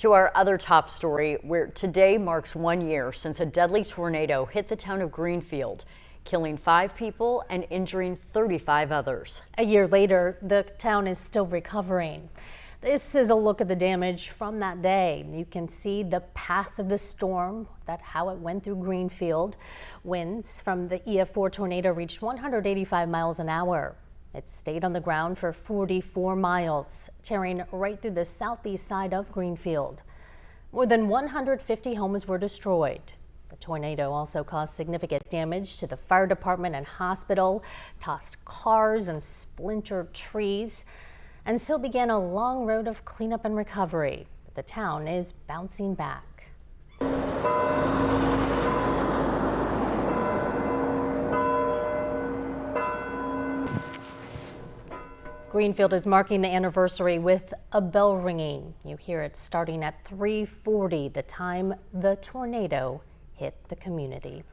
To our other top story, where today marks 1 year since a deadly tornado hit the town of Greenfield, killing 5 people and injuring 35 others. A year later, the town is still recovering. This is a look at the damage from that day. You can see the path of the storm, how it went through Greenfield. Winds from the EF4 tornado reached 185 miles an hour. It stayed on the ground for 44 miles, tearing right through the southeast side of Greenfield. More than 150 homes were destroyed. The tornado also caused significant damage to the fire department and hospital, tossed cars and splintered trees, and so began a long road of cleanup and recovery. The town is bouncing back. Greenfield is marking the anniversary with a bell ringing. You hear it starting at 3:40, the time the tornado hit the community.